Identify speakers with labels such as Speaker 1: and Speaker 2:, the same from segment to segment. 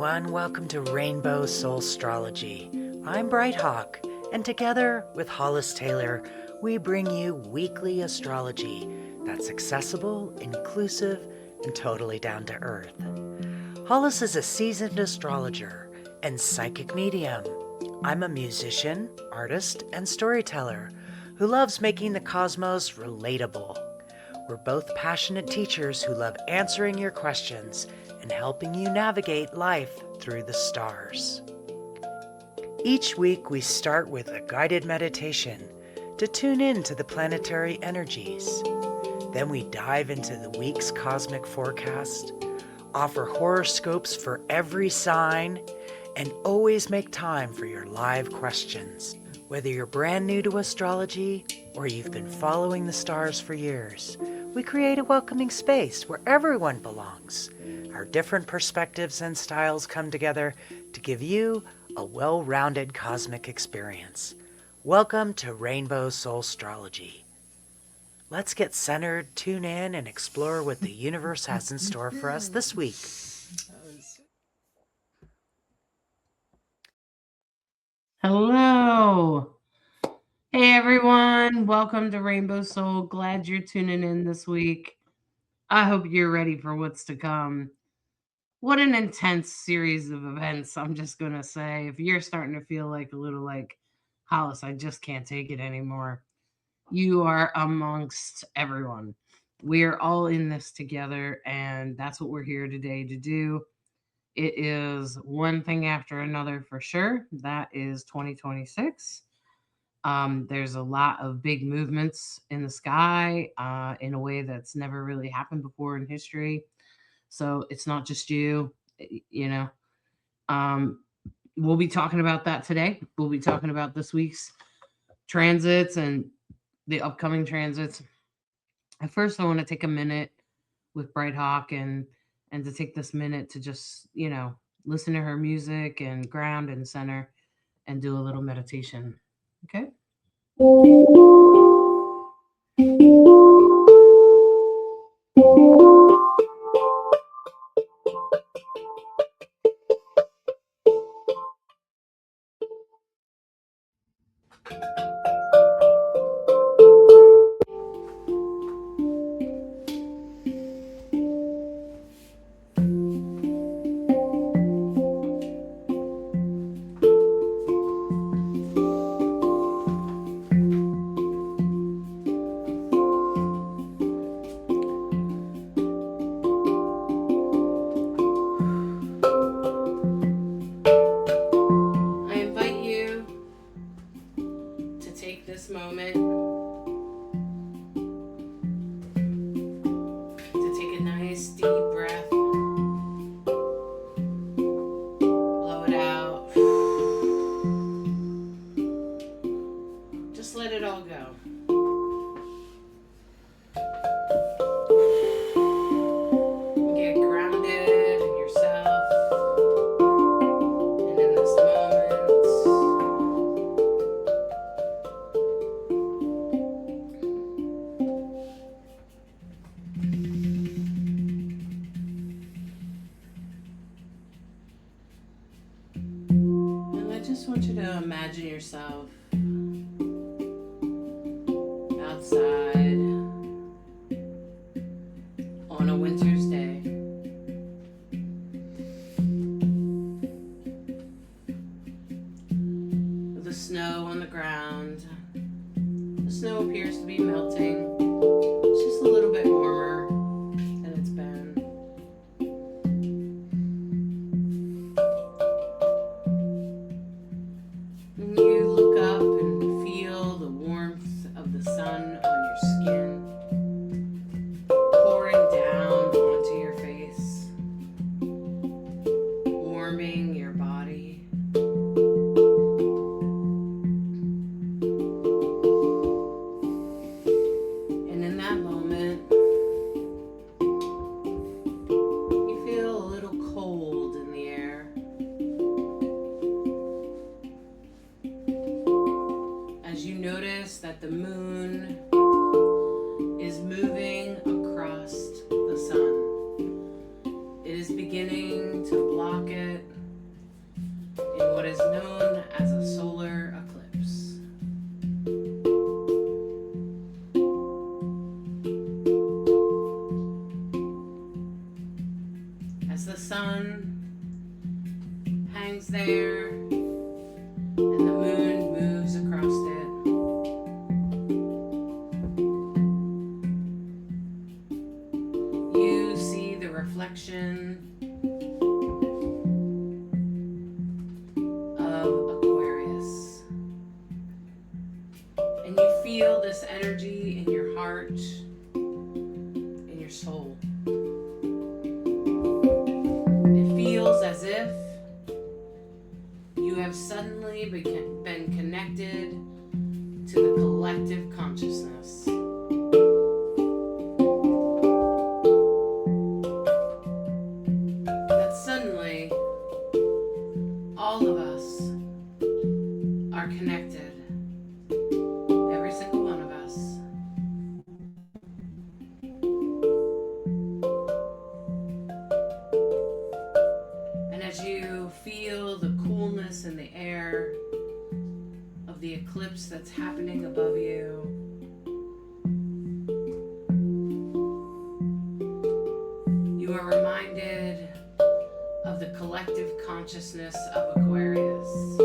Speaker 1: everyone. Welcome to Rainbow Soulstrology. I'm Brighthawk, and together with Hollis Taylor, we bring you weekly astrology that's accessible, inclusive, and totally down to earth. Hollis is a seasoned astrologer and psychic medium. I'm a musician, artist, and storyteller who loves making the cosmos relatable. We're both passionate teachers who love answering your questions and helping you navigate life through the stars. Each week we start with a guided meditation to tune in to the planetary energies. Then we dive into the week's cosmic forecast, offer horoscopes for every sign, and always make time for your live questions. Whether you're brand new to astrology or you've been following the stars for years, we create a welcoming space where everyone belongs. Our different perspectives and styles come together to give you a well-rounded cosmic experience. Welcome to Rainbow Soulstrology. Let's get centered, tune in, and explore what the universe has in store for us this week.
Speaker 2: Hello. Hey everyone, welcome to Rainbow Soul. Glad you're tuning in this week. I hope you're ready for what's to come. What an intense series of events, I'm just going to say. If you're starting to feel like a little like, Hollis, I just can't take it anymore, you are amongst everyone. We are all in this together, and that's what we're here today to do. It is one thing after another for sure. That is 2026. There's a lot of big movements in the sky in a way that's never really happened before in history. So it's not just you know. Um, we'll be talking about that today. We'll be talking about this week's transits and the upcoming transits. At first, I want to take a minute with Bright Hawk and to take this minute to just listen to her music and ground and center and do a little meditation. Okay. I invite you to take this moment to take a nice deep breath, blow it out, just let it all go. Get grounded in yourself and in this moment. And I just want you to imagine yourself outside on a winter's day. With the snow on the ground. The snow appears to be melting. It's just a little bit warmer than it's been. And you look up and feel the warmth of the sun on your skin, pouring down onto your face, warming your body. And in that moment, you feel a little cold in the air. As you notice that the moon is moving across the sun. It is beginning to block it is known as a solar eclipse. As the sun hangs there and the moon moves across it, you see the reflection of Aquarius, and you feel this energy in your heart, in your soul. It feels as if you have suddenly been connected to the collective consciousness. That suddenly all of us are connected. Every single one of us. And as you feel the coolness in the air of the eclipse that's happening above you, you are reminded of the collective consciousness of Aquarius.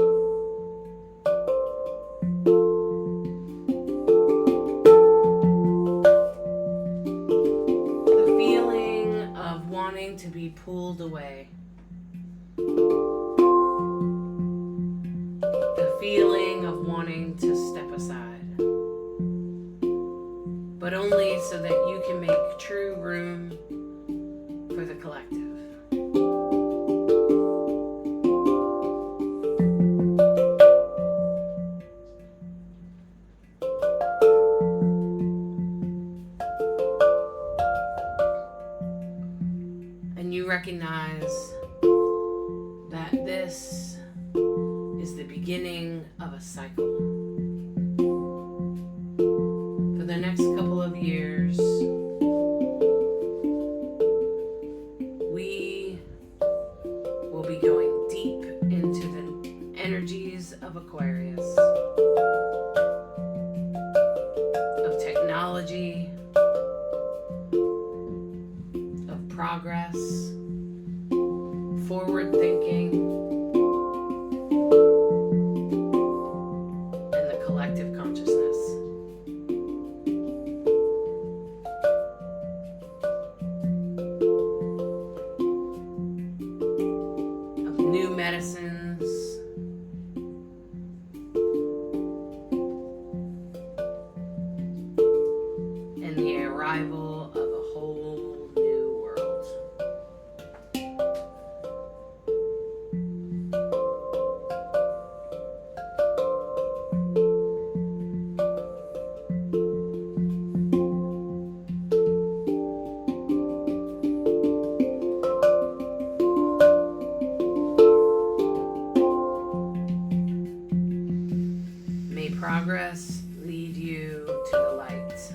Speaker 2: The feeling of wanting to be pulled away. The feeling of wanting to step aside. But only so that you can make true room for the collective. And you recognize that this is the beginning of a cycle. For the next couple of years, we will be going deep into the energies of Aquarius, of technology, of progress, forward thinking, and the collective consciousness. Of new medicines, and the arrival of a whole new world. May progress lead you to the light.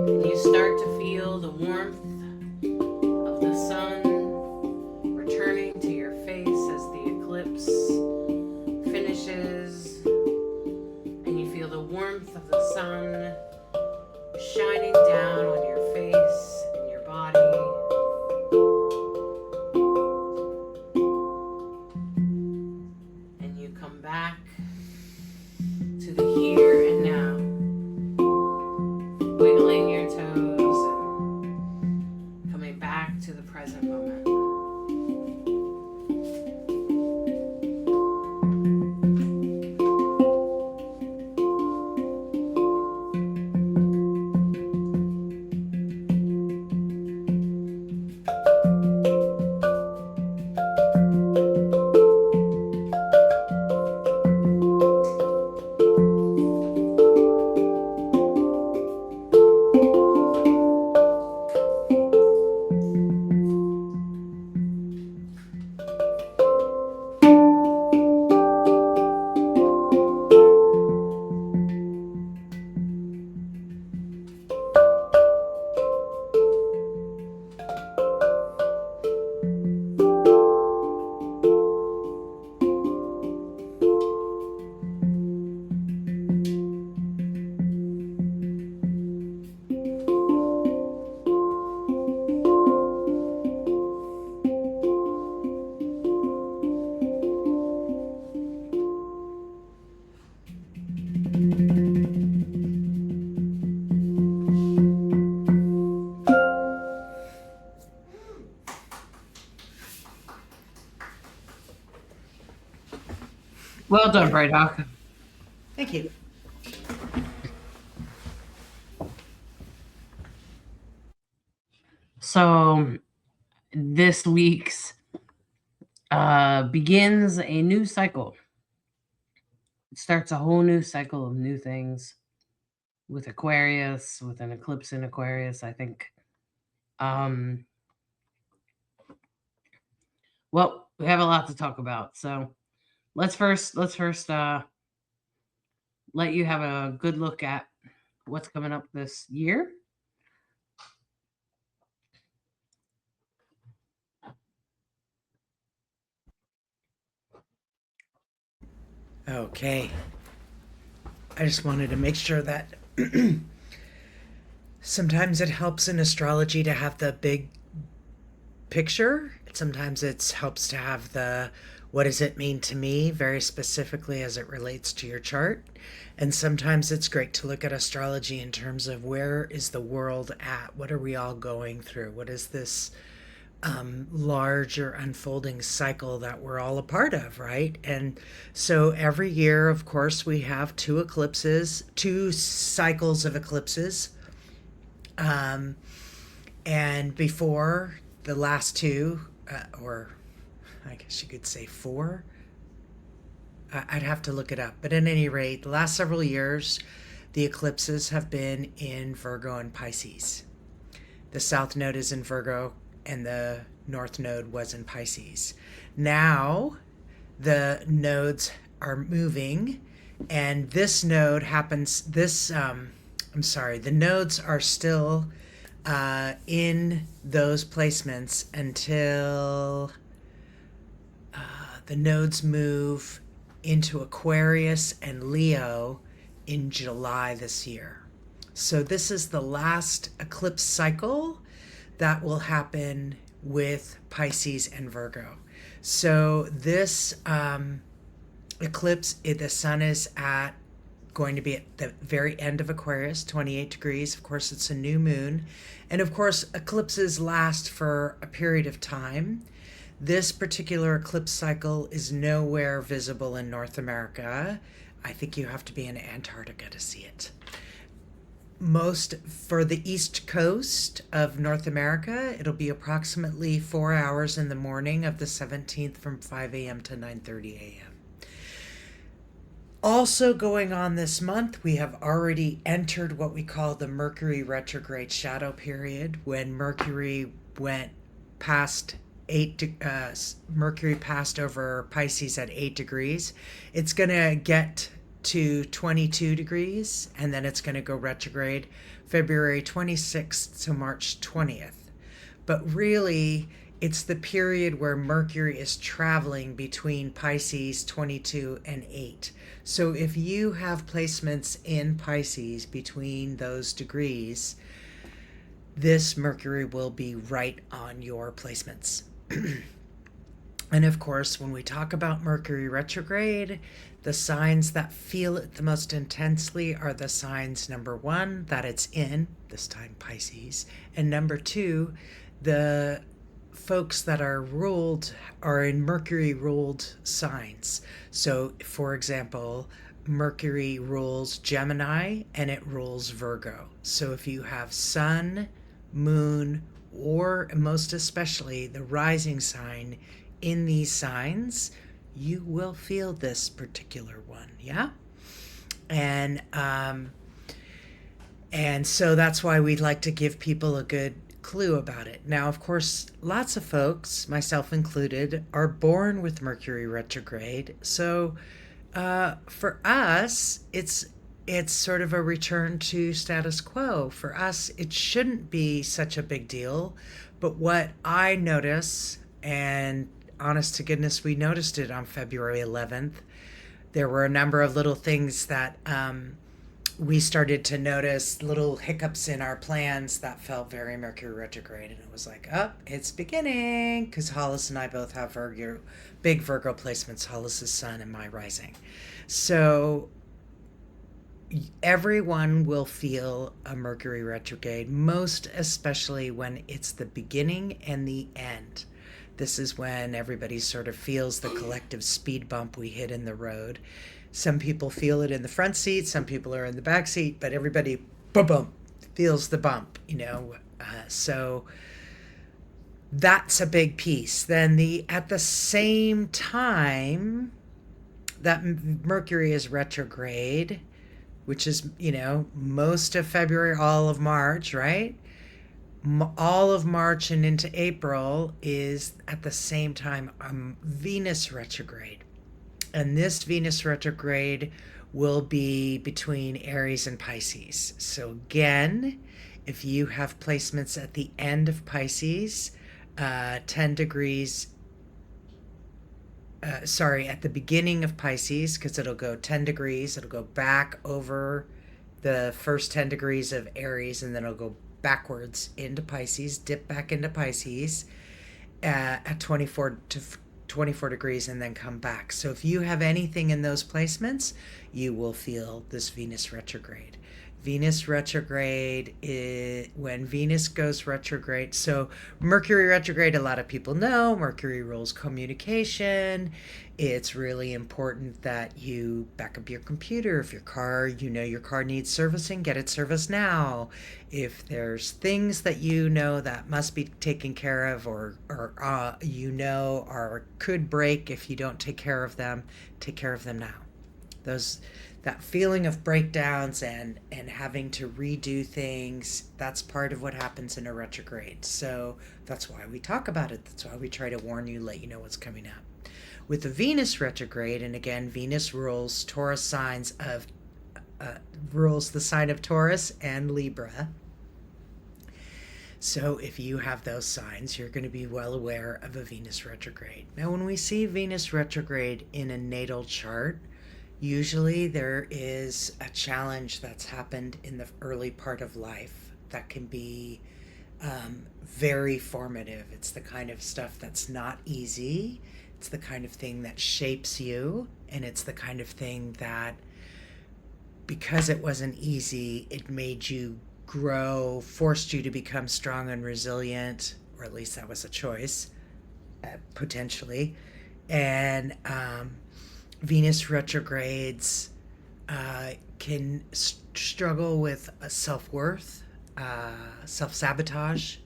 Speaker 2: And you start to feel the warmth of the sun returning to your face as the eclipse finishes. And you feel the warmth of the sun shining down on your face and your body. And you come back to the here and now, wiggling your toes and coming back to the present moment. Well done, Bright Hawk.
Speaker 1: Thank you.
Speaker 2: So this week's begins a new cycle. It starts a whole new cycle of new things with Aquarius, with an eclipse in Aquarius, I think. Well, we have a lot to talk about. So let's first let you have a good look at what's coming up this year.
Speaker 1: Okay. I just wanted to make sure that sometimes it helps in astrology to have the big picture. Sometimes it helps to have the what does it mean to me very specifically as it relates to your chart. And sometimes it's great to look at astrology in terms of where is the world at? What are we all going through? What is this larger unfolding cycle that we're all a part of, right? And so every year, of course, we have two eclipses, two cycles of eclipses. And before the last two, or I guess you could say four, I'd have to look it up. But at any rate, the last several years, the eclipses have been in Virgo and Pisces. The South Node is in Virgo, and the North Node was in Pisces. Now, the nodes are moving, and this node happens, the nodes are still in those placements until the nodes move into Aquarius and Leo in July this year. So this is the last eclipse cycle that will happen with Pisces and Virgo. So this eclipse, the sun is going to be at the very end of Aquarius, 28 degrees. Of course, it's a new moon. And of course, eclipses last for a period of time. This particular eclipse cycle is nowhere visible in North America. I think you have to be in Antarctica to see it. Most for the east coast of North America, it'll be approximately 4 hours in the morning of the 17th from 5 a.m. to 9:30 a.m. Also going on this month, we have already entered what we call the Mercury retrograde shadow period, when Mercury went past Mercury passed over Pisces at 8 degrees. It's going to get to 22 degrees, and then it's going to go retrograde February 26th to March 20th. But really, it's the period where Mercury is traveling between Pisces 22 and 8. So if you have placements in Pisces between those degrees, this Mercury will be right on your placements. And of course, when we talk about Mercury retrograde, the signs that feel it the most intensely are the signs, number one, that it's in, this time Pisces, and number two, the folks that are in Mercury ruled signs. So, for example, Mercury rules Gemini and it rules Virgo. So if you have Sun, Moon, or most especially the rising sign in these signs, you will feel this particular one, yeah? And so that's why we'd like to give people a good clue about it. Now, of course, lots of folks, myself included, are born with Mercury retrograde. So for us, it's sort of a return to status quo. For us, it shouldn't be such a big deal. But what I notice, and honest to goodness, we noticed it on February 11th, there were a number of little things that we started to notice, little hiccups in our plans that felt very Mercury retrograde. And it was like, oh, it's beginning. Because Hollis and I both have big Virgo placements, Hollis's sun and my rising. So everyone will feel a Mercury retrograde, most especially when it's the beginning and the end. This is when everybody sort of feels the collective speed bump we hit in the road. Some people feel it in the front seat, some people are in the back seat, but everybody, boom, boom, feels the bump, so that's a big piece. Then at the same time that Mercury is retrograde, which is, most of February, all of March, right? All of March and into April is at the same time Venus retrograde. And this Venus retrograde will be between Aries and Pisces. So again, if you have placements at the end of Pisces, 10 degrees, at the beginning of Pisces, because it'll go 10 degrees, it'll go back over the first 10 degrees of Aries, and then it'll go backwards into Pisces, dip back into Pisces at 24 degrees, and then come back. So if you have anything in those placements, you will feel this Venus retrograde. Venus retrograde is when Venus goes retrograde. So Mercury retrograde, a lot of people know, Mercury rules communication. It's really important that you back up your computer. If your car needs servicing, get it serviced now. If there's things that that must be taken care of or could break if you don't take care of them now. That feeling of breakdowns and having to redo things, that's part of what happens in a retrograde. So that's why we talk about it. That's why we try to warn you, let you know what's coming up. With the Venus retrograde, and again, Venus rules the sign of Taurus and Libra. So if you have those signs, you're going to be well aware of a Venus retrograde. Now, when we see Venus retrograde in a natal chart, usually there is a challenge that's happened in the early part of life that can be very formative. It's the kind of stuff that's not easy. It's the kind of thing that shapes you, and it's the kind of thing that, because it wasn't easy, it made you grow, forced you to become strong and resilient, or at least that was a choice, potentially. And Venus retrogrades can struggle with self-worth, self-sabotage,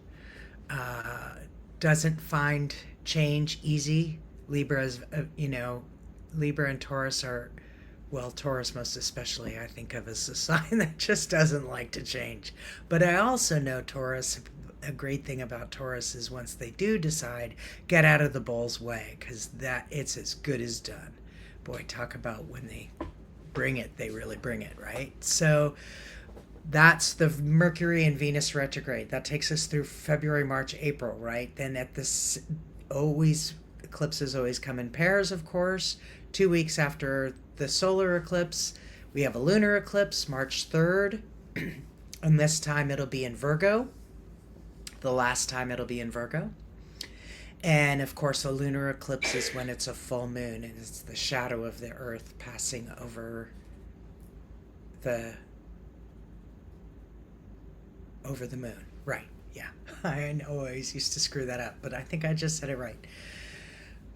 Speaker 1: doesn't find change easy. Libra and Taurus are, well, Taurus most especially, I think of as a sign that just doesn't like to change. But I also know Taurus, a great thing about Taurus is once they do decide, get out of the bull's way, because it's as good as done. Boy, talk about when they bring it, they really bring it, right? So that's the Mercury and Venus retrograde. That takes us through February, March, April, right? Then eclipses always come in pairs, of course. 2 weeks after the solar eclipse, we have a lunar eclipse, March 3rd. And this time it'll be in Virgo. The last time it'll be in Virgo. And of course, a lunar eclipse is when it's a full moon, and it's the shadow of the Earth passing over the moon. Right, yeah. I always used to screw that up, but I think I just said it right.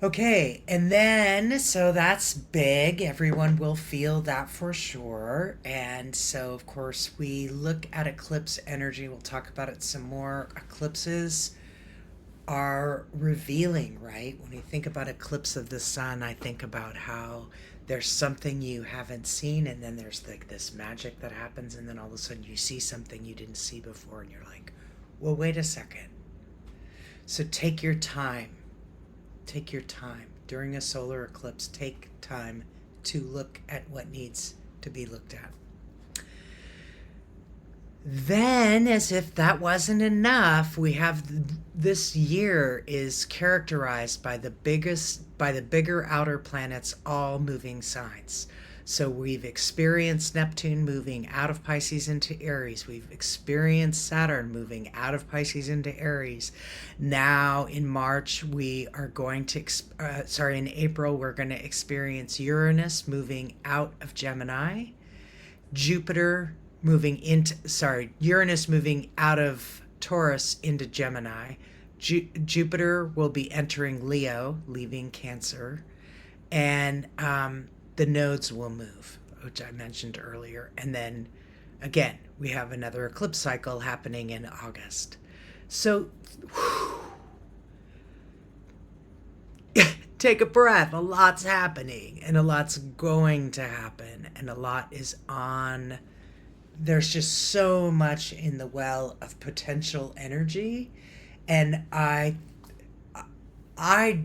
Speaker 1: Okay, and then, so that's big. Everyone will feel that for sure. And so, of course, we look at eclipse energy. We'll talk about it some more. Eclipses are revealing, right? When you think about eclipse of the sun, I think about how there's something you haven't seen, and then there's like this magic that happens, and then all of a sudden you see something you didn't see before, and you're like, well, wait a second. So take your time. Take your time. During a solar eclipse, take time to look at what needs to be looked at. Then, as if that wasn't enough, we have this year is characterized by the bigger outer planets all moving signs. So we've experienced Neptune moving out of Pisces into Aries. We've experienced Saturn moving out of Pisces into Aries. Now in March, we are going to, in April, we're going to experience Uranus moving out of Gemini. Uranus moving out of Taurus into Gemini. Jupiter will be entering Leo, leaving Cancer, and the nodes will move, which I mentioned earlier. And then again, we have another eclipse cycle happening in August. So, take a breath. A lot's happening, and a lot's going to happen, and a lot is on. There's just so much in the well of potential energy, and I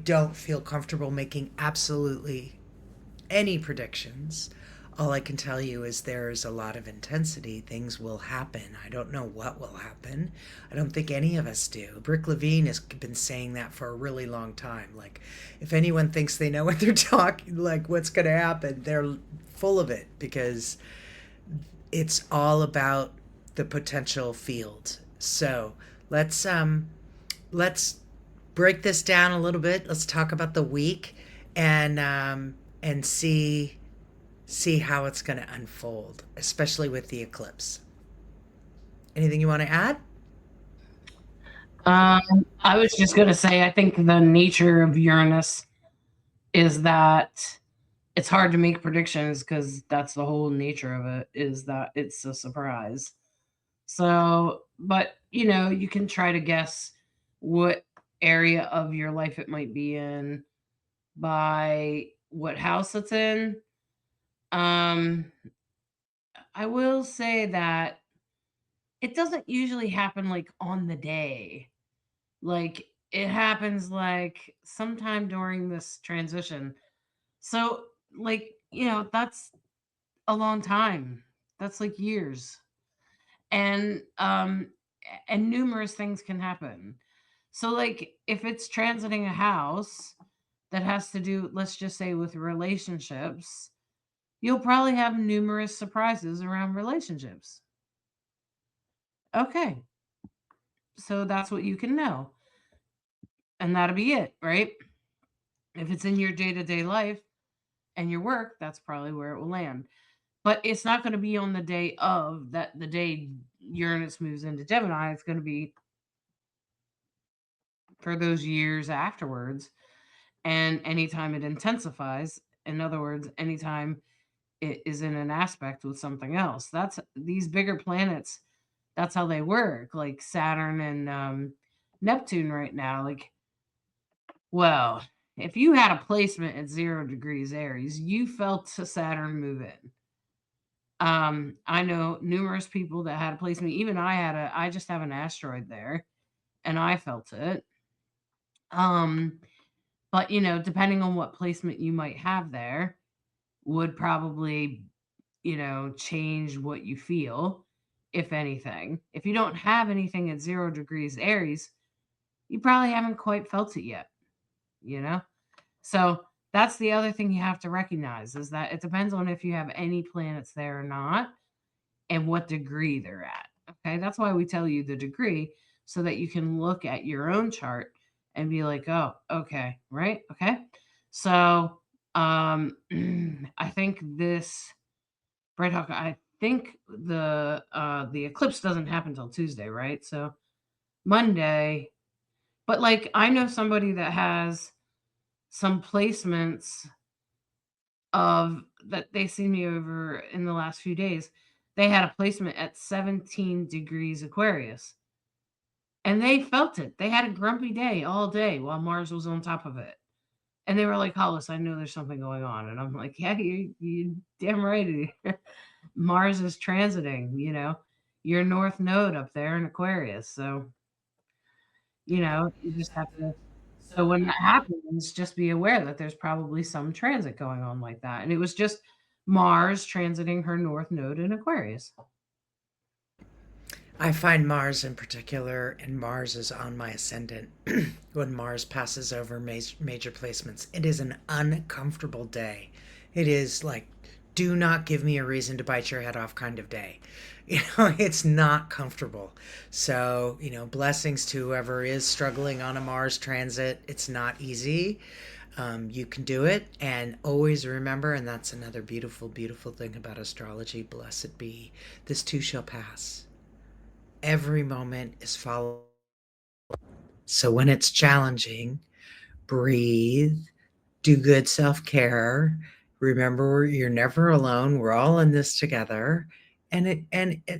Speaker 1: don't feel comfortable making absolutely any predictions. All I can tell you is there's a lot of intensity. Things will happen. I don't know what will happen. I don't think any of us do. Brick Levine has been saying that for a really long time. Like, if anyone thinks they know what they're talking, like what's going to happen, they're full of it, because it's all about the potential field. So let's break this down a little bit. Let's talk about the week, and see how it's going to unfold, especially with the eclipse. Anything you want to add?
Speaker 2: I was just going to say, I think the nature of Uranus is that it's hard to make predictions because that's the whole nature of it, is that it's a surprise. So, but you can try to guess what area of your life it might be in by what house it's in. Um, I will say that it doesn't usually happen like on the day. Like it happens like sometime during this transition. So, like, that's a long time. That's like years. And numerous things can happen. So like if it's transiting a house that has to do, let's just say, with relationships, you'll probably have numerous surprises around relationships. Okay. So that's what you can know. And that'll be it, right? If it's in your day-to-day life and your work, that's probably where it will land. But it's not going to be on the day of that, the day Uranus moves into Gemini. It's going to be for those years afterwards. And anytime it intensifies, in other words, anytime it is in an aspect with something else, that's these bigger planets. That's how they work, like Saturn and Neptune right now. Like, well, if you had a placement at 0 degrees Aries, you felt Saturn move in. I know numerous people that had a placement. Even I just have an asteroid there, and I felt it. Um, but depending on what placement you might have there, would probably, change what you feel, if anything. If you don't have anything at 0 degrees Aries, you probably haven't quite felt it yet, you know? So that's the other thing you have to recognize, is that it depends on if you have any planets there or not and what degree they're at. Okay. That's why we tell you the degree, so that you can look at your own chart and be like, oh, okay, right? Okay. So I think this Bright Hawk, I think the eclipse doesn't happen until Tuesday, right? So Monday. But like I know somebody that has some placements of that they see me over in the last few days. They had a placement at 17 degrees Aquarius. And they felt it. They had a grumpy day all day while Mars was on top of it. And they were like, Hollis, I know there's something going on. And I'm like, yeah, you damn right. Mars is transiting, your north node up there in Aquarius. So, you just have to. So when that happens, just be aware that there's probably some transit going on like that. And it was just Mars transiting her north node in Aquarius.
Speaker 1: I find Mars in particular, and Mars is on my ascendant. When Mars passes over major placements, it is an uncomfortable day. It is like, do not give me a reason to bite your head off kind of day. It's not comfortable. So, blessings to whoever is struggling on a Mars transit. It's not easy. You can do it, and always remember, and that's another beautiful, beautiful thing about astrology. Blessed be, this too shall pass. Every moment is followed. So when it's challenging, breathe, do good self-care. Remember, you're never alone. We're all in this together.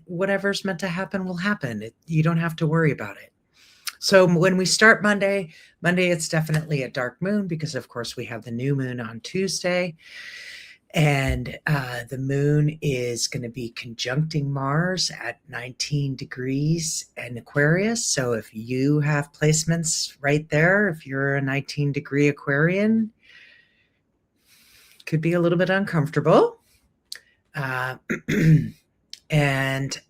Speaker 1: Whatever's meant to happen will happen. You don't have to worry about it. So when we start Monday, it's definitely a dark moon because, of course, we have the new moon on Tuesday. And the moon is going to be conjuncting Mars at 19 degrees in Aquarius. So if you have placements right there, if you're a 19-degree Aquarian, could be a little bit uncomfortable. Uh, and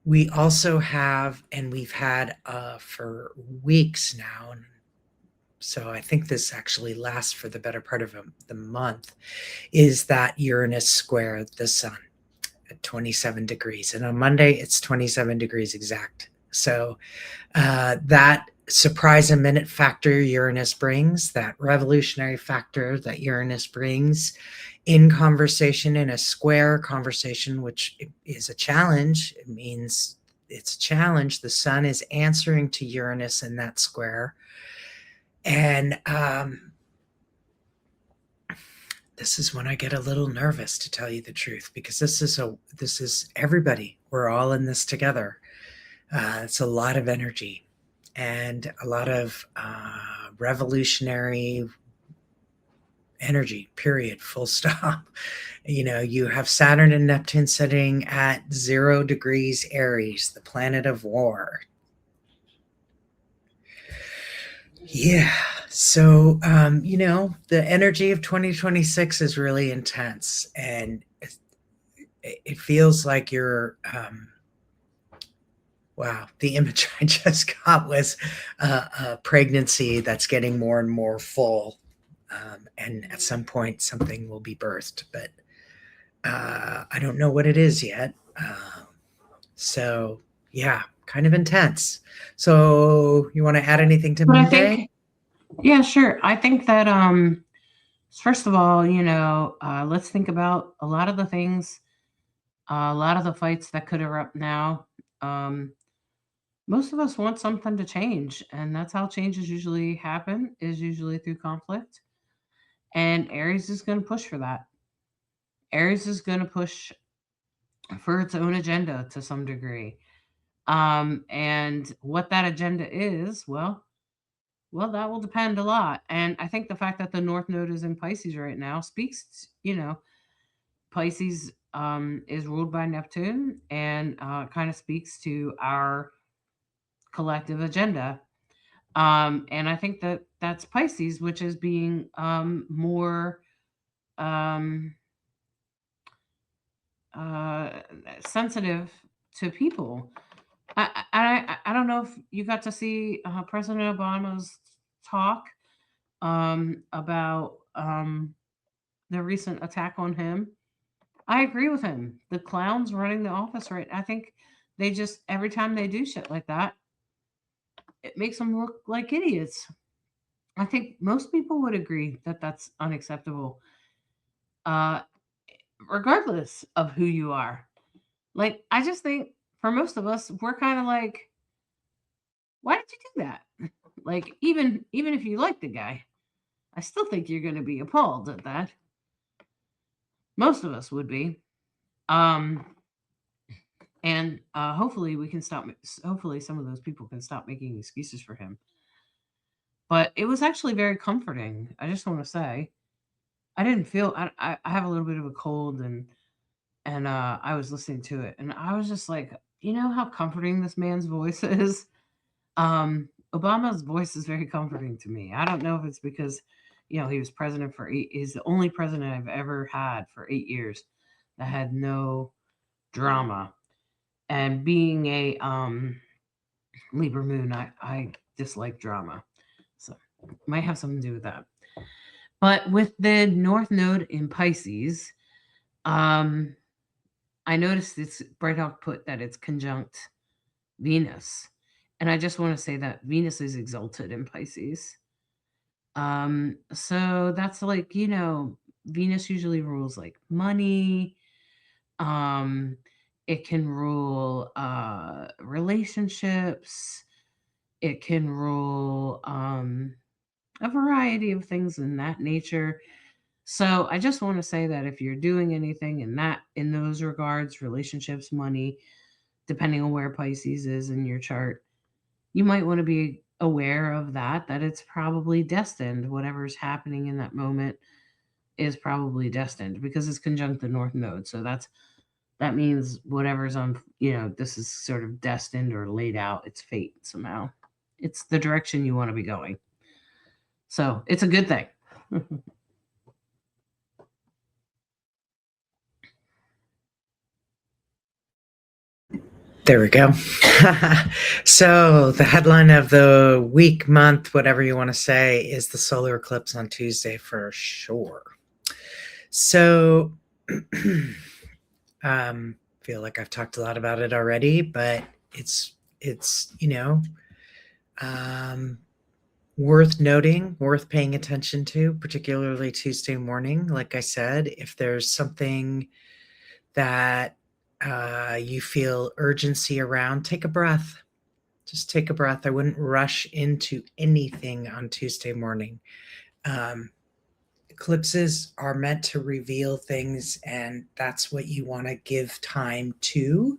Speaker 1: we also have, and we've had for weeks now, so I think this actually lasts for the better part of the month, is that Uranus square the sun at 27 degrees. And on Monday, it's 27 degrees exact. So that surprise a minute factor Uranus brings, that revolutionary factor that Uranus brings in conversation, in a square conversation, which is a challenge. It means it's a challenge. The sun is answering to Uranus in that square. And this is when I get a little nervous, to tell you the truth, because this is everybody. We're all in this together. It's a lot of energy and a lot of revolutionary energy, period, full stop. You have Saturn and Neptune sitting at 0 degrees Aries, the planet of war. Yeah. So, the energy of 2026 is really intense, and it feels like you're, wow, the image I just got was a pregnancy that's getting more and more full. And at some point, something will be birthed, but I don't know what it is yet. So, yeah, kind of intense. So, you want to add anything to
Speaker 2: But I
Speaker 1: Monday?
Speaker 2: think, yeah, sure. I think that first of all, let's think about a lot of the things, a lot of the fights that could erupt now. Um, Most of us want something to change, and that's how changes usually happen, is usually through conflict. And Aries is going to push for that. Aries is going to push for its own agenda to some degree. And what that agenda is, well, that will depend a lot. And I think the fact that the North Node is in Pisces right now speaks, Pisces is ruled by Neptune, and kind of speaks to our collective agenda. And I think that that's Pisces, which is being more um, uh, sensitive to people. I don't know if you got to see President Obama's talk about the recent attack on him. I agree with him. The clowns running the office, right? I think they just, every time they do shit like that, it makes them look like idiots. I think most people would agree that that's unacceptable, uh, regardless of who you are. Like, I just think for most of us, we're kind of like, why did you do that? Like, even if you like the guy, I still think you're going to be appalled at that. Most of us would be. Um, and hopefully we can stop. Hopefully some of those people can stop making excuses for him. But it was actually very comforting. I just want to say, I didn't feel. I have a little bit of a cold, and I was listening to it, and I was just like, you know how comforting this man's voice is. Obama's voice is very comforting to me. I don't know if it's because, he was president for eight. He's the only president I've ever had for 8 years that had no drama. And being a Libra moon, I dislike drama, so might have something to do with that. But with the North Node in Pisces, um, I noticed it's Bright Hawk put that it's conjunct Venus. And I just want to say that Venus is exalted in Pisces. So that's like, Venus usually rules like money. Um, it can rule relationships. It can rule a variety of things in that nature. So I just want to say that if you're doing anything in those regards, relationships, money, depending on where Pisces is in your chart, you might want to be aware of that it's probably destined. Whatever's happening in that moment is probably destined because it's conjunct the North Node. So that means whatever's on, this is sort of destined or laid out. It's fate somehow. It's the direction you want to be going. So it's a good thing.
Speaker 1: There we go. So the headline of the week, month, whatever you want to say, is the solar eclipse on Tuesday for sure. So feel like I've talked a lot about it already, but it's worth noting, worth paying attention to, particularly Tuesday morning. Like I said, if there's something that you feel urgency around, take a breath. Just take a breath. I wouldn't rush into anything on Tuesday morning. Eclipses are meant to reveal things, and that's what you want to give time to.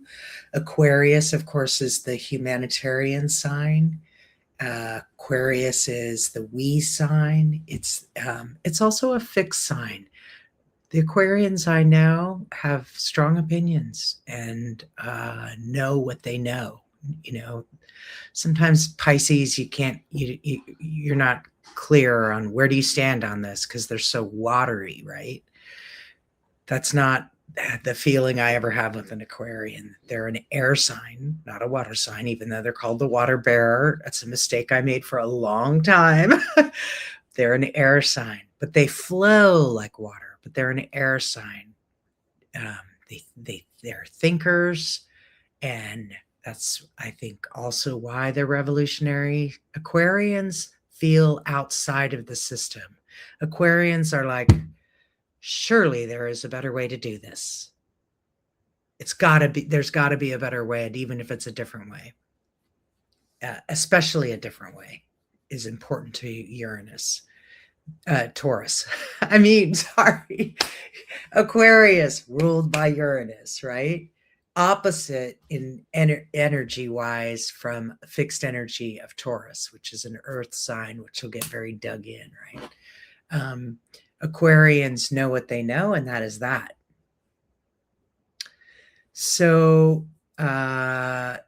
Speaker 1: Aquarius, of course, is the humanitarian sign. Aquarius is the we sign. It's also a fixed sign. The Aquarians I know have strong opinions and know what they know. Sometimes Pisces, you're not clear on where do you stand on this because they're so watery, right? That's not the feeling I ever have with an Aquarian. They're an air sign, not a water sign, even though they're called the water bearer. That's a mistake I made for a long time. They're an air sign, but they flow like water, but they're an air sign. They're thinkers, and that's, I think, also why they're revolutionary. Aquarians feel outside of the system. Aquarians are like, surely there is a better way to do this. There's got to be a better way, and even if it's a different way, especially a different way, is important to Uranus. Taurus. Sorry. Aquarius ruled by Uranus, right? Opposite in energy wise from fixed energy of Taurus, which is an earth sign, which will get very dug in, right? Aquarians know what they know, and that is that. So the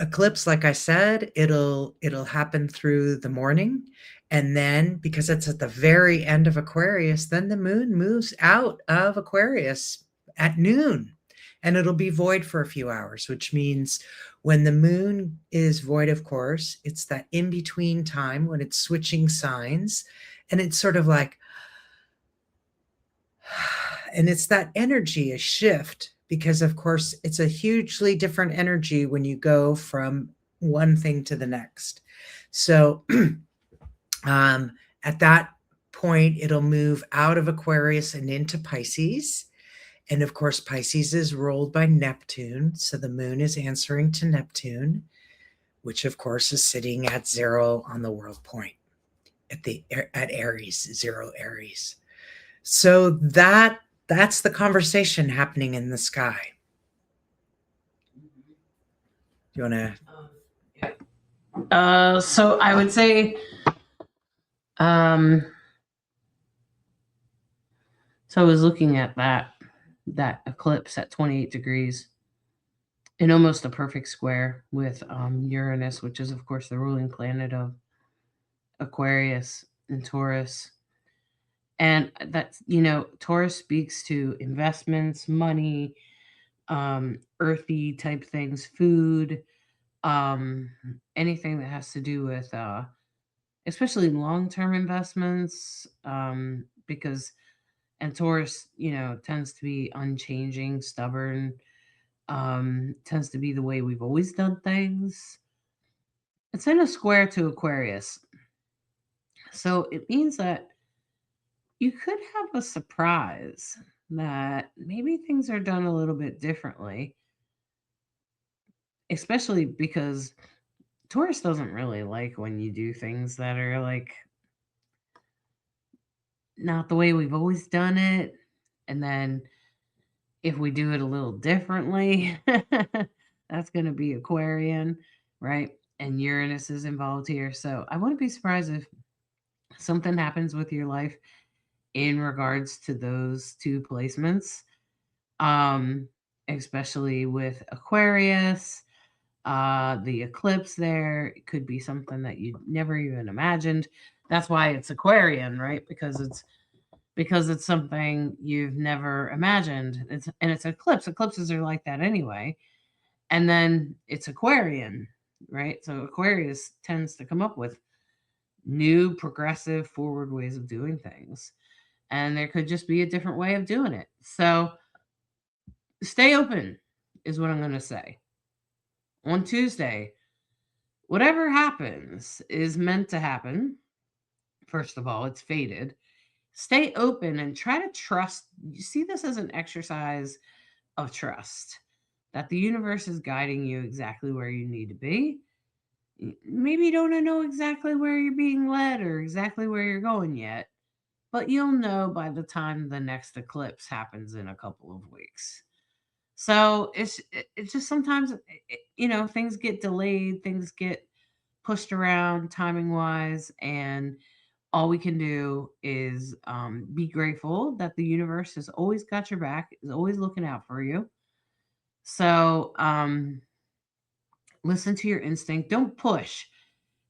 Speaker 1: eclipse, like I said, it'll happen through the morning, and then because it's at the very end of Aquarius, then the moon moves out of Aquarius at noon, and it'll be void for a few hours, which means when the moon is void, of course, it's that in between time when it's switching signs, and it's sort of like, and it's that energy, a shift, because of course it's a hugely different energy when you go from one thing to the next. So at that point, it'll move out of Aquarius and into Pisces. And of course, Pisces is ruled by Neptune. So the moon is answering to Neptune, which of course is sitting at 0 on the world point at Aries, 0 Aries. So that's the conversation happening in the sky. You want
Speaker 2: to? So I would say, so I was looking at that eclipse at 28 degrees in almost a perfect square with Uranus, which is of course the ruling planet of Aquarius and Taurus. And that's, Taurus speaks to investments, money, earthy type things, food, anything that has to do with especially long-term investments, because and Taurus, tends to be unchanging, stubborn, tends to be the way we've always done things. It's in a square to Aquarius. So it means that you could have a surprise that maybe things are done a little bit differently. especially because Taurus doesn't really like when you do things that are like not the way we've always done it. And then if we do it a little differently, that's going to be Aquarian, right? And Uranus is involved here. So I wouldn't be surprised if something happens with your life in regards to those two placements, um, especially with Aquarius. The eclipse there, it could be something that you never even imagined. That's why it's Aquarian, right? Because it's something you've never imagined. It's eclipse. Eclipses are like that anyway. And then it's Aquarian, right? So Aquarius tends to come up with new, progressive, forward ways of doing things. And there could just be a different way of doing it. So stay open, is what I'm going to say. On Tuesday, whatever happens is meant to happen. First of all, it's fated. Stay open and try to trust. You see this as an exercise of trust that the universe is guiding you exactly where you need to be. Maybe you don't know exactly where you're being led or exactly where you're going yet, but you'll know by the time the next eclipse happens in a couple of weeks. So it's just sometimes things get delayed, things get pushed around timing wise, and all we can do is be grateful that the universe has always got your back, is always looking out for you. So listen to your instinct. Don't push,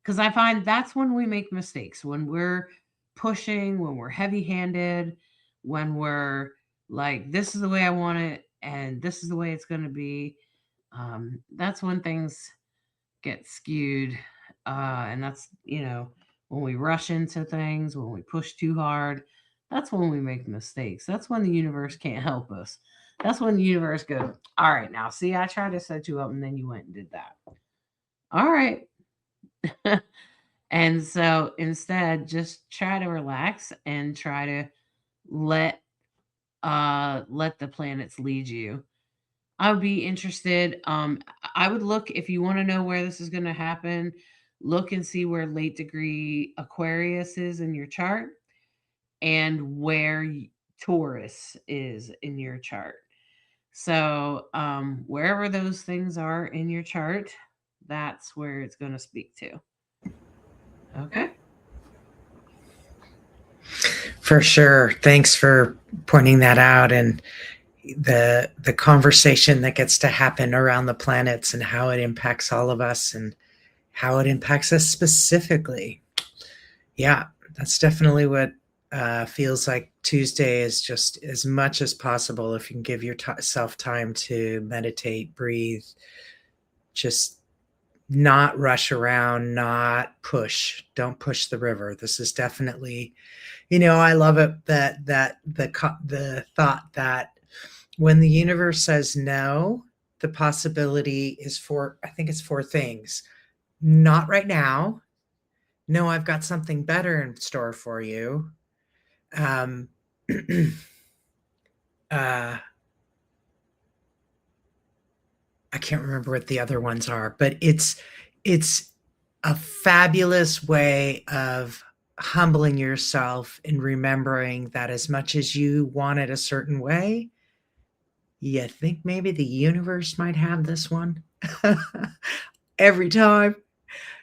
Speaker 2: because I find that's when we make mistakes. When we're pushing, when we're heavy handed, when we're like, this is the way I want it and this is the way it's going to be. That's when things get skewed. And that's, when we rush into things, when we push too hard, that's when we make mistakes. That's when the universe can't help us. That's when the universe goes, all right, now see, I tried to set you up and then you went and did that. All right. And so instead, just try to relax and try to let let the planets lead you. I would be interested. I would look, if you want to know where this is going to happen, look and see where late degree Aquarius is in your chart and where Taurus is in your chart. So wherever those things are in your chart, that's where it's going to speak to. Okay.
Speaker 1: For sure. Thanks for pointing that out, and the conversation that gets to happen around the planets and how it impacts all of us and how it impacts us specifically. Yeah, that's definitely what feels like Tuesday is, just as much as possible. If you can give yourself time to meditate, breathe, just not rush around, not push. Don't push the river. This is definitely, I love it that the thought that when the universe says no, the possibility is I think it's four things. Not right now. No, I've got something better in store for you. Um, I can't remember what the other ones are, but it's a fabulous way of humbling yourself and remembering that as much as you want it a certain way, you think maybe the universe might have this one every time,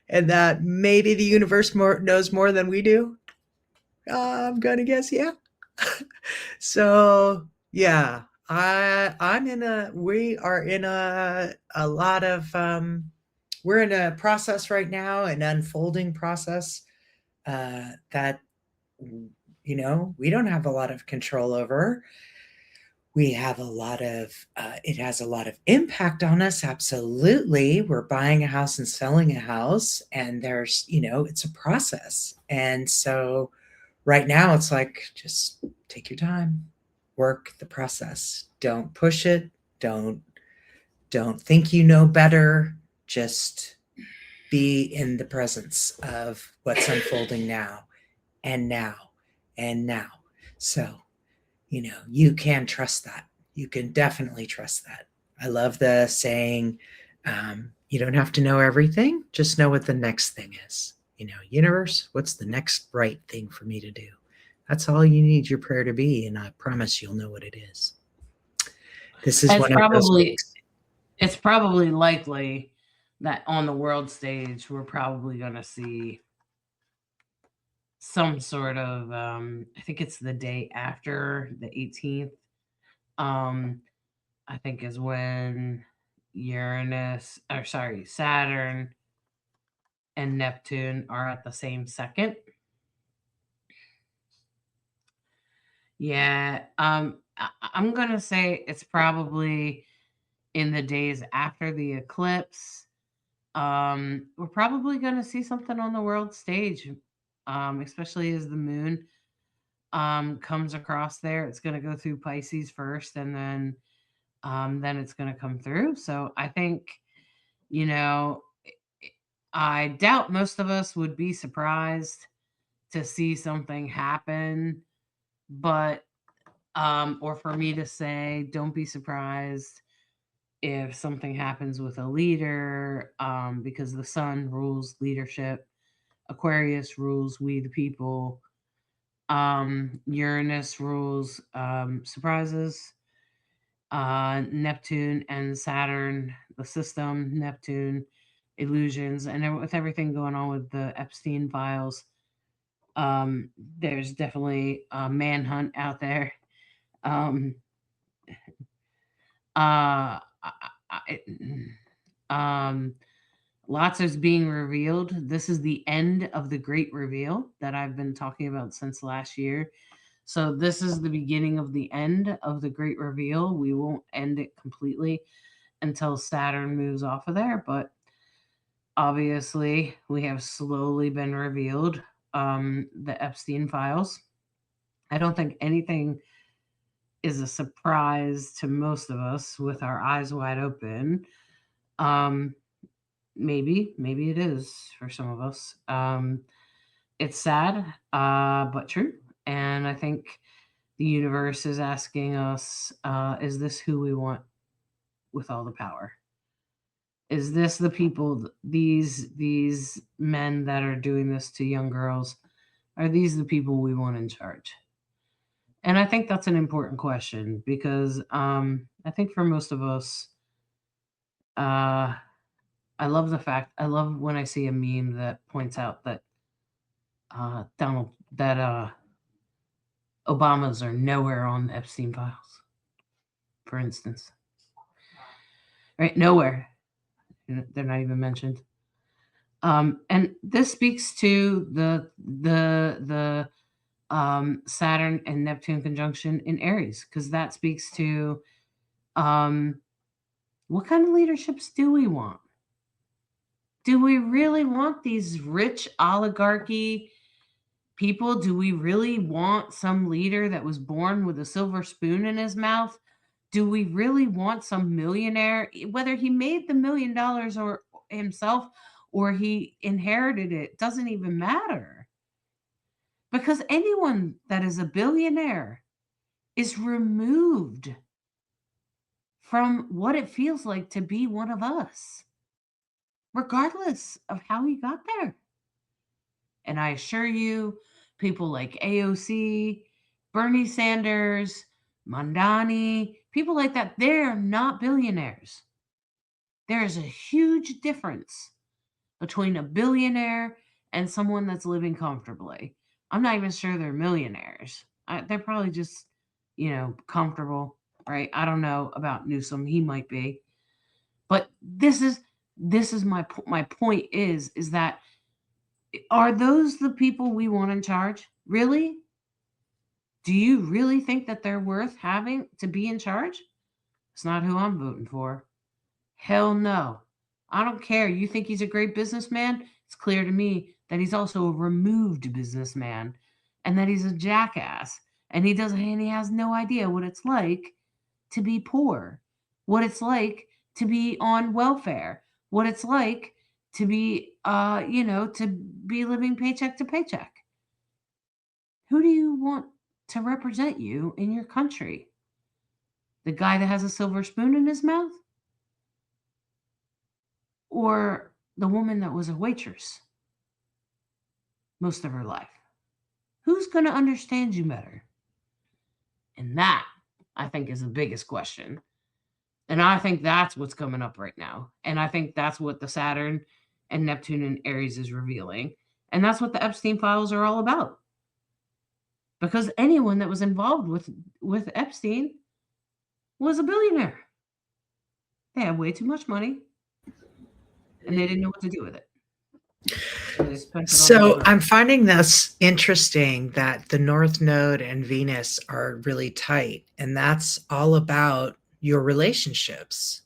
Speaker 1: and that maybe the universe knows more than we do. I'm gonna guess, yeah. So yeah, we are in a lot of we're in a process right now, an unfolding process that we don't have a lot of control over. We have a lot of it has a lot of impact on us. Absolutely. We're buying a house and selling a house, and there's it's a process. And so right now it's like, just take your time, work the process, don't push it, don't think you know better, just be in the presence of what's unfolding now and now and now. So you can trust that. You can definitely trust that. I love the saying, You don't have to know everything, just know what the next thing is. Universe, what's the next right thing for me to do? That's all you need your prayer to be, and I promise you'll know what it is. This is
Speaker 2: It's
Speaker 1: one of those
Speaker 2: probably
Speaker 1: weeks.
Speaker 2: it's probably likely that on the world stage we're probably going to see some sort of I think it's the day after the 18th. Um I think is when Saturn and Neptune are at the same second. Yeah, I'm gonna say it's probably in the days after the eclipse. We're probably gonna see something on the world stage, especially as the moon comes across there. It's gonna go through Pisces first, and then it's gonna come through. So I think, you know, I doubt most of us would be surprised to see something happen, but or for me to say, don't be surprised if something happens with a leader, because the sun rules leadership, Aquarius rules we the people, Uranus rules surprises, Neptune and Saturn, the system, Neptune, illusions, and with everything going on with the Epstein files, there's definitely a manhunt out there. Um, uh, I, um, Lots is being revealed. This is the end of the great reveal that I've been talking about since last year. So this is the beginning of the end of the great reveal. We won't end it completely until Saturn moves off of there, but obviously we have slowly been revealed, the Epstein files. I don't think anything is a surprise to most of us with our eyes wide open. Um, maybe it is for some of us. It's sad, but true. And I think the universe is asking us, is this who we want with all the power? Is this the people, these men that are doing this to young girls, are these the people we want in charge? And I think that's an important question because I think for most of us, uh, I love when I see a meme that points out that Obamas are nowhere on the Epstein files, for instance. Right? Nowhere. They're not even mentioned. And this speaks to the Saturn and Neptune conjunction in Aries, because that speaks to um, what kind of leaderships do we want? Do we really want these rich oligarchy people? Do we really want some leader that was born with a silver spoon in his mouth? Do we really want some millionaire, whether he made the $1 million or himself or he inherited it, doesn't even matter. Because anyone that is a billionaire is removed from what it feels like to be one of us, regardless of how he got there. And I assure you, people like AOC, Bernie Sanders, Mondani, people like that, they're not billionaires. There is a huge difference between a billionaire and someone that's living comfortably. I'm not even sure they're millionaires. They're probably just, comfortable, right? I don't know about Newsom. He might be, but this is my point is that, are those the people we want in charge? Really? Do you really think that they're worth having to be in charge? It's not who I'm voting for. Hell no. I don't care. You think he's a great businessman? It's clear to me that he's also a removed businessman and that he's a jackass and he has no idea what it's like to be poor, what it's like to be on welfare, what it's like to be to be living paycheck to paycheck. Who do you want to represent you in your country? The guy that has a silver spoon in his mouth? or the woman that was a waitress most of her life? Who's going to understand you better? And that, I think, is the biggest question. And I think that's what's coming up right now. And I think that's what the Saturn and Neptune and Aries is revealing. And that's what the Epstein files are all about. Because anyone that was involved with Epstein was a billionaire. They had way too much money and they didn't know what to do with it.
Speaker 1: So I'm finding this interesting that the North Node and Venus are really tight, and that's all about your relationships.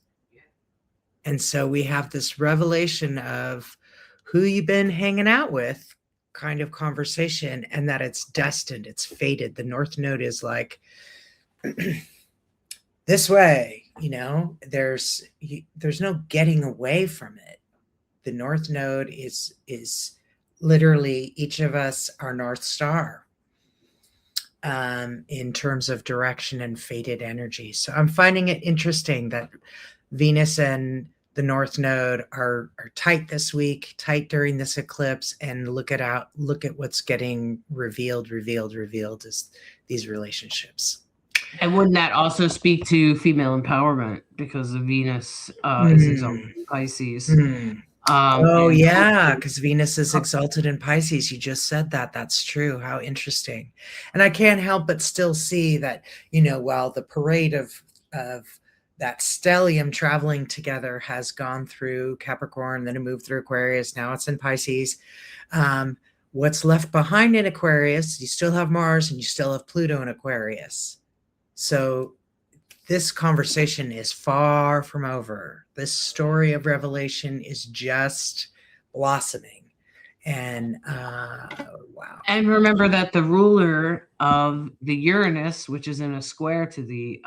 Speaker 1: And so we have this revelation of who you've been hanging out with kind of conversation, and that it's destined, it's fated. The North Node is like this way, there's no getting away from it. The North Node is literally each of us our North Star in terms of direction and fated energy. So I'm finding it interesting that Venus and the North Node are tight this week, tight during this eclipse, and look at what's getting revealed is these relationships.
Speaker 2: And wouldn't that also speak to female empowerment, because the Venus is exalted in Pisces?
Speaker 1: Because Venus is exalted in Pisces. You just said that. That's true. How interesting. And I can't help but still see that, while the parade of that stellium traveling together has gone through Capricorn, then it moved through Aquarius, now it's in Pisces. What's left behind in Aquarius, you still have Mars and you still have Pluto in Aquarius. So this conversation is far from over. This story of revelation is just blossoming. And wow.
Speaker 2: And remember that the ruler of the Uranus, which is in a square to the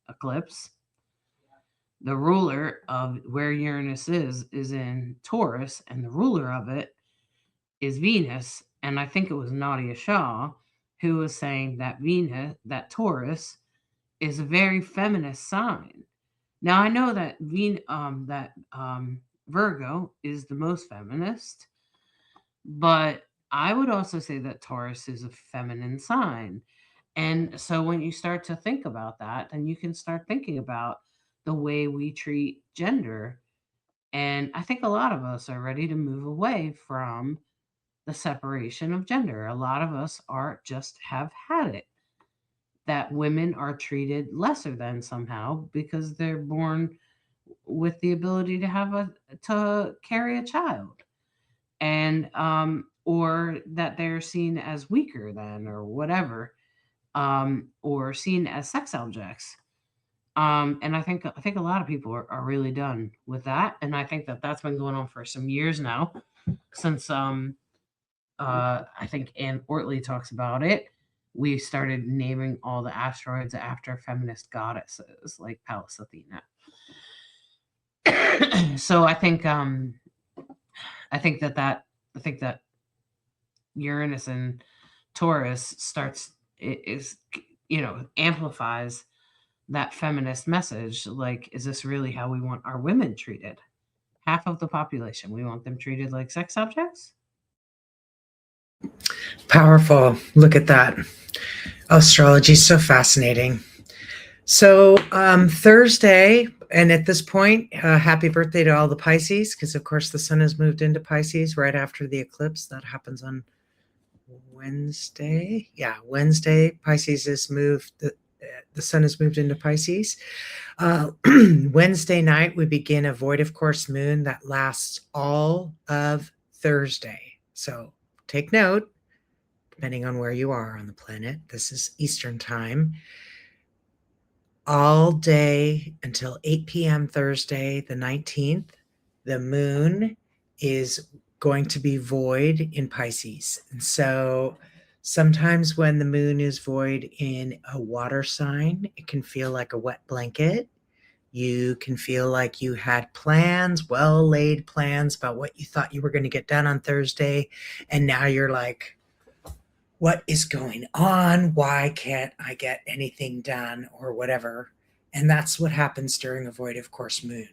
Speaker 2: eclipse, the ruler of where Uranus is in Taurus, and the ruler of it is Venus. And I think it was Nadia Shah who was saying that Taurus is a very feminist sign. Now I know that Virgo is the most feminist, but I would also say that Taurus is a feminine sign. And so when you start to think about that, then you can start thinking about the way we treat gender. And I think a lot of us are ready to move away from the separation of gender. A lot of us have had it that women are treated lesser than somehow because they're born with the ability to carry a child, and or that they're seen as weaker than, or whatever, or seen as sex objects. And I think a lot of people are really done with that, and I think that that's been going on for some years now, since I think Ann Ortley talks about it. We started naming all the asteroids after feminist goddesses like Pallas Athena. So I think that Uranus and Taurus amplifies that feminist message. Like, is this really how we want our women treated? Half of the population, we want them treated like sex objects?
Speaker 1: Powerful. Look at that. Astrology is so fascinating. So Thursday, and at this point, happy birthday to all the Pisces, because of course the sun has moved into Pisces right after the eclipse. That happens on Wednesday. Yeah, Wednesday, Pisces has moved, the sun has moved into Pisces. Wednesday night, we begin a void of course moon that lasts all of Thursday. So take note, depending on where you are on the planet. This is Eastern time. All day until 8 p.m. Thursday, the 19th, the moon is going to be void in Pisces. And so sometimes when the moon is void in a water sign, it can feel like a wet blanket. You can feel like you had plans, well-laid plans about what you thought you were going to get done on Thursday. And now you're like, what is going on? Why can't I get anything done, or whatever? And that's what happens during a void of course moon.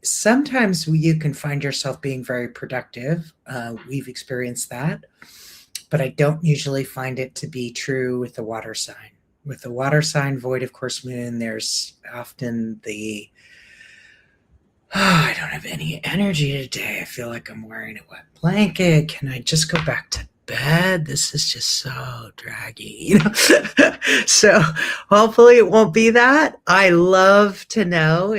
Speaker 1: Sometimes you can find yourself being very productive. We've experienced that, but I don't usually find it to be true with the water sign. With the water sign void of course moon, there's often the I don't have any energy today. I feel like I'm wearing a wet blanket. Can I just go back to bed? This is just so draggy, So hopefully it won't be that. I love to know.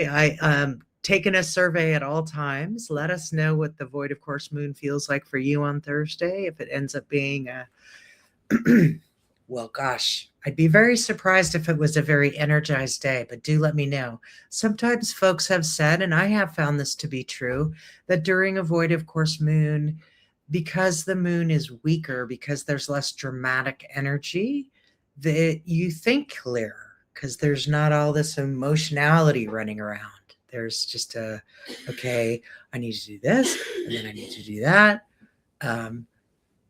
Speaker 1: Taking a survey at all times. Let us know what the void of course moon feels like for you on Thursday. If it ends up being a well, gosh, I'd be very surprised if it was a very energized day, but do let me know. Sometimes folks have said, and I have found this to be true, that during a void of course moon, because the moon is weaker, because there's less dramatic energy, that you think clearer because there's not all this emotionality running around. There's just okay, I need to do this, and then I need to do that.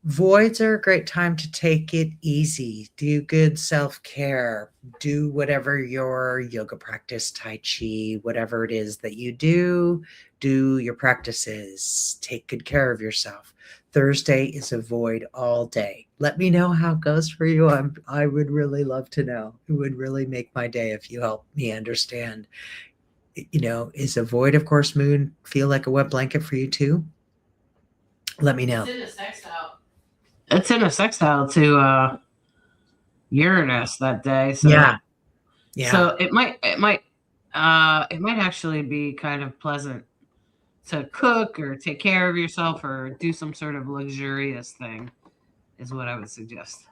Speaker 1: Voids are a great time to take it easy, do good self-care, do whatever your yoga practice, Tai Chi, whatever it is that you do your practices, take good care of yourself. Thursday is a void all day. Let me know how it goes for you. I would really love to know. It would really make my day if you help me understand. Is a void of course moon feel like a wet blanket for you too? Let me know.
Speaker 2: It's in a sextile to Uranus that day. So
Speaker 1: yeah.
Speaker 2: So it might actually be kind of pleasant to cook or take care of yourself or do some sort of luxurious thing is what I would suggest.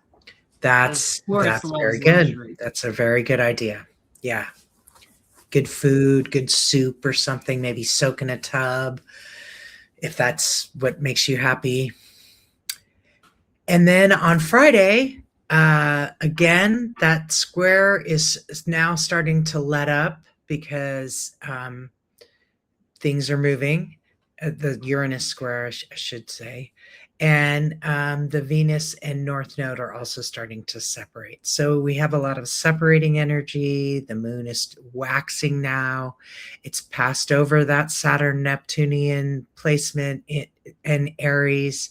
Speaker 1: That's very good. Luxury. That's a very good idea. Yeah. Good food, good soup or something, maybe soak in a tub if that's what makes you happy. And then on Friday, again, that square is now starting to let up because things are moving. The Uranus square, I should say. And the Venus and North Node are also starting to separate. So we have a lot of separating energy. The moon is waxing now. It's passed over that Saturn-Neptunian placement in Aries.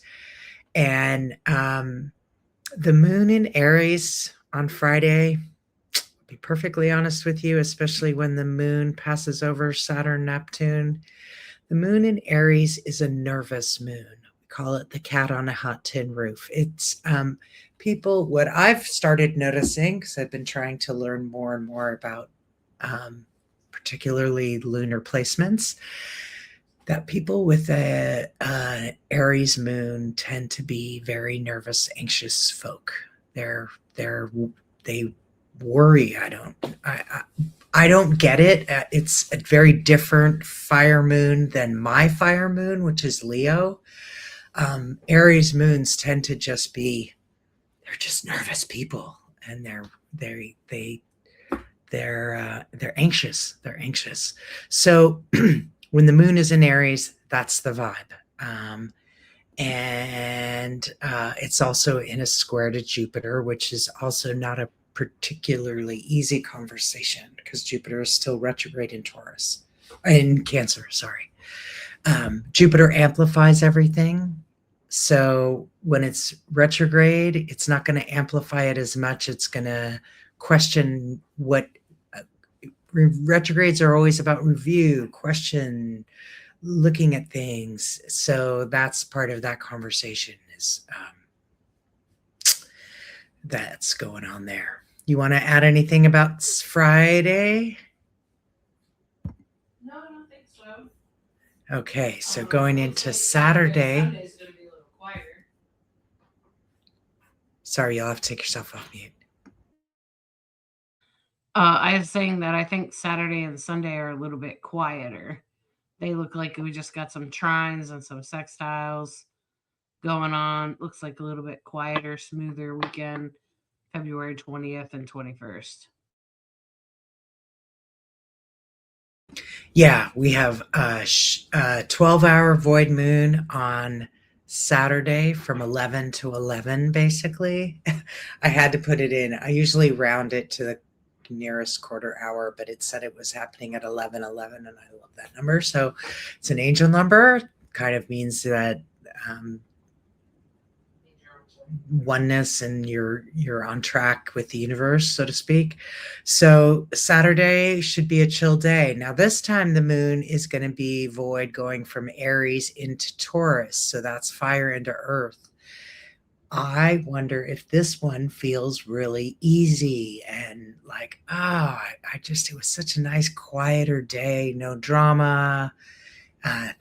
Speaker 1: And the moon in Aries on Friday, I'll be perfectly honest with you, especially when the moon passes over Saturn, Neptune, the moon in Aries is a nervous moon. We call it the cat on a hot tin roof. It's what I've started noticing, because I've been trying to learn more and more about particularly lunar placements, that people with a Aries moon tend to be very nervous, anxious folk. They worry. I don't get it. It's a very different fire moon than my fire moon, which is Leo. Aries moons tend to just be, they're just nervous people, and they're anxious. They're anxious. So when the moon is in Aries, that's the vibe. And it's also in a square to Jupiter, which is also not a particularly easy conversation because Jupiter is still retrograde in Cancer, sorry. Jupiter amplifies everything. So when it's retrograde, it's not going to amplify it as much. It's going to question what retrogrades are always about: review, question, looking at things. So that's part of that conversation is that's going on there. You want to add anything about Friday?
Speaker 2: No, I don't think so.
Speaker 1: Okay, so going into Saturday.
Speaker 2: Sunday's going to be a little quieter.
Speaker 1: Sorry, you'll have to take yourself off mute.
Speaker 2: I was saying that I think Saturday and Sunday are a little bit quieter. They look like we just got some trines and some sextiles going on. Looks like a little bit quieter, smoother weekend, February 20th and 21st.
Speaker 1: Yeah, we have a 12-hour void moon on Saturday from 11 to 11, basically. I had to put it in. I usually round it to nearest quarter hour, but it said it was happening at 11:11, and I love that number. So it's an angel number, kind of means that oneness and you're on track with the universe, so to speak. So Saturday should be a chill day. Now this time the moon is going to be void, going from Aries into Taurus, so that's fire into earth. I wonder if this one feels really easy and like, it was such a nice quieter day, no drama.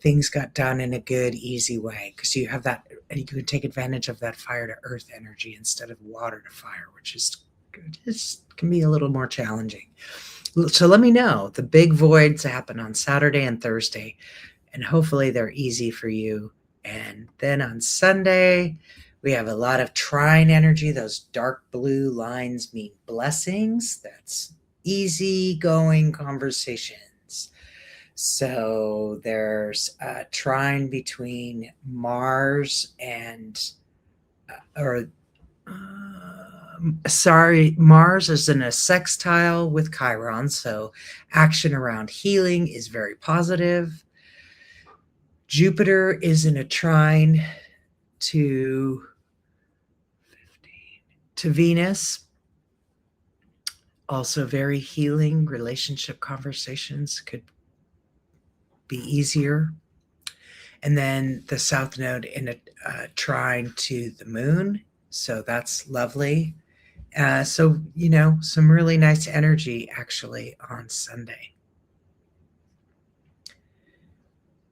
Speaker 1: Things got done in a good, easy way, because you have that, and you can take advantage of that fire to earth energy instead of water to fire, which is good. It can be a little more challenging. So let me know. The big voids happen on Saturday and Thursday, and hopefully they're easy for you. And then on Sunday, we have a lot of trine energy. Those dark blue lines mean blessings. That's easygoing conversations. So there's a trine between Mars and, Mars is in a sextile with Chiron. So action around healing is very positive. Jupiter is in a trine to Venus. Also very healing. Relationship conversations could be easier. And then the south node in a trine to the moon. So that's lovely. So, some really nice energy actually on Sunday.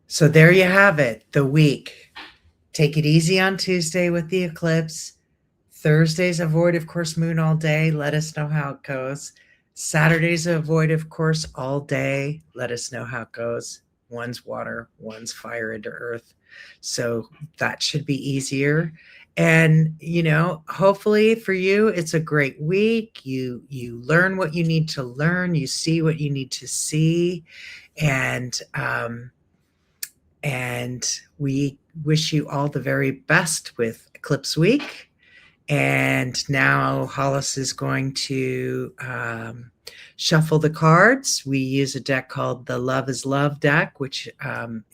Speaker 1: So there you have it, the week. Take it easy on Tuesday with the eclipse. Thursday's a void of course moon all day. Let us know how it goes. Saturday's a void of course all day. Let us know how it goes. One's water, one's fire into earth. So that should be easier. And, hopefully for you, it's a great week. You learn what you need to learn. You see what you need to see. And we wish you all the very best with Eclipse Week. And now Hollis is going to shuffle the cards. We use a deck called the Love is Love deck, which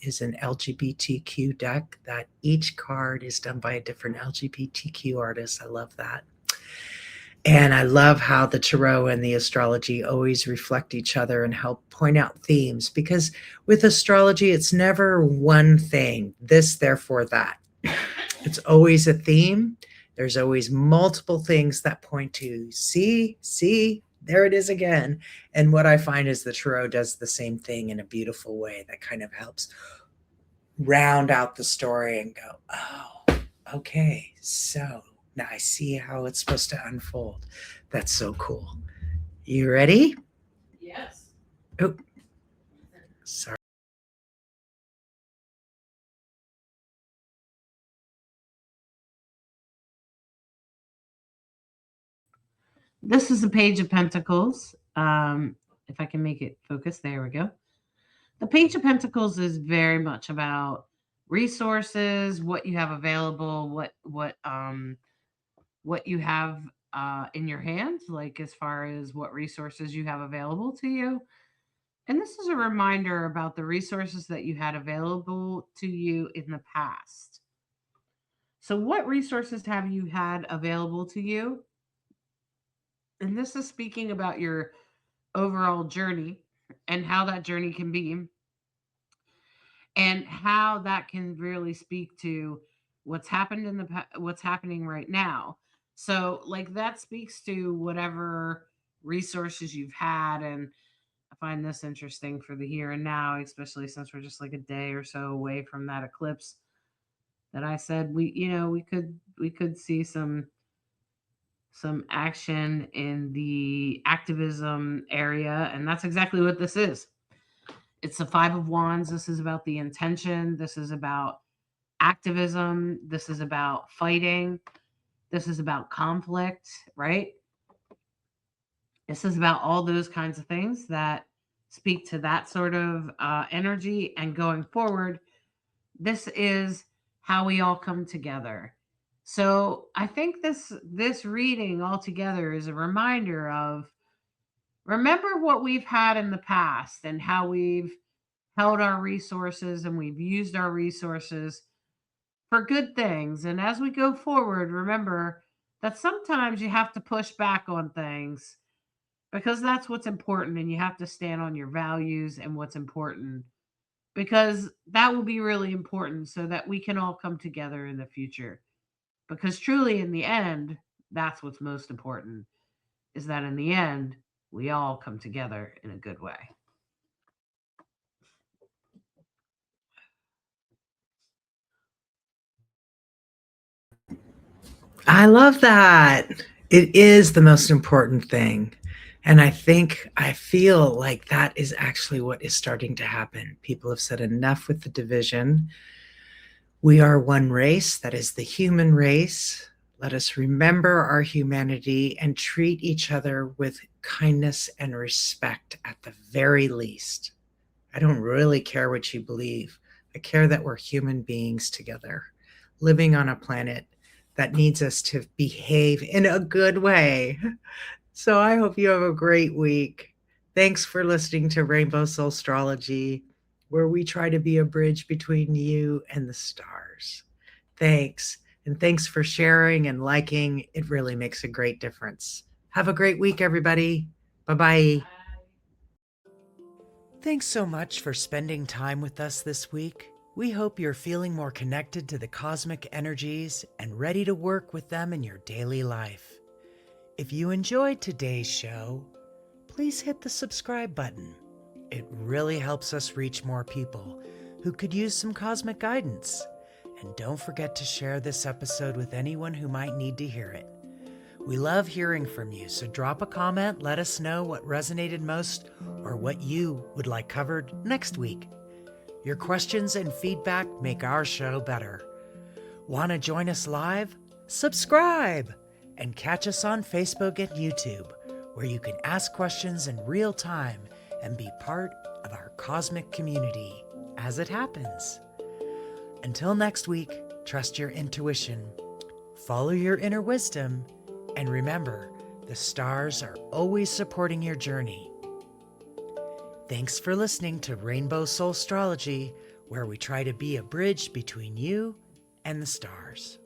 Speaker 1: is an LGBTQ deck that each card is done by a different LGBTQ artist. I love that. And I love how the tarot and the astrology always reflect each other and help point out themes, because with astrology, it's never one thing, this, therefore that. It's always a theme. There's always multiple things that point to, see, there it is again. And what I find is the tarot does the same thing in a beautiful way that kind of helps round out the story and go, oh, okay, so now I see how it's supposed to unfold. That's so cool. You ready?
Speaker 2: Yes.
Speaker 1: Oh, sorry.
Speaker 2: This is the Page of Pentacles. If I can make it focus, there we go. The Page of Pentacles is very much about resources, what you have available, what you have in your hands, like as far as what resources you have available to you. And this is a reminder about the resources that you had available to you in the past. So, what resources have you had available to you? And this is speaking about your overall journey and how that journey can be, and how that can really speak to what's happened in what's happening right now. So, like, that speaks to whatever resources you've had. And I find this interesting for the here and now, especially since we're just like a day or so away from that eclipse that I said we could see some action in the activism area. And that's exactly what this is. It's the Five of Wands. This is about the intention. This is about activism. This is about fighting. This is about conflict, right? This is about all those kinds of things that speak to that sort of energy. And going forward, this is how we all come together. So I think this reading altogether is a reminder of remember what we've had in the past and how we've held our resources and we've used our resources for good things. And as we go forward, remember that sometimes you have to push back on things because that's what's important. And you have to stand on your values and what's important because that will be really important so that we can all come together in the future. Because truly, in the end, that's what's most important is that in the end, we all come together in a good way.
Speaker 1: I love that. It is the most important thing. And I feel like that is actually what is starting to happen. People have said enough with the division. We are one race, that is the human race. Let us remember our humanity and treat each other with kindness and respect at the very least. I don't really care what you believe. I care that we're human beings together, living on a planet that needs us to behave in a good way. So I hope you have a great week. Thanks for listening to Rainbow Soulstrology, where we try to be a bridge between you and the stars. Thanks. And thanks for sharing and liking. It really makes a great difference. Have a great week, everybody. Bye-bye. Thanks so much for spending time with us this week. We hope you're feeling more connected to the cosmic energies and ready to work with them in your daily life. If you enjoyed today's show, please hit the subscribe button. It really helps us reach more people who could use some cosmic guidance. And don't forget to share this episode with anyone who might need to hear it. We love hearing from you, so drop a comment, let us know what resonated most or what you would like covered next week. Your questions and feedback make our show better. Want to join us live? Subscribe! And catch us on Facebook and YouTube, where you can ask questions in real time and be part of our cosmic community as it happens. Until next week, trust your intuition, follow your inner wisdom, and remember, the stars are always supporting your journey. Thanks for listening to Rainbow Soulstrology, where we try to be a bridge between you and the stars.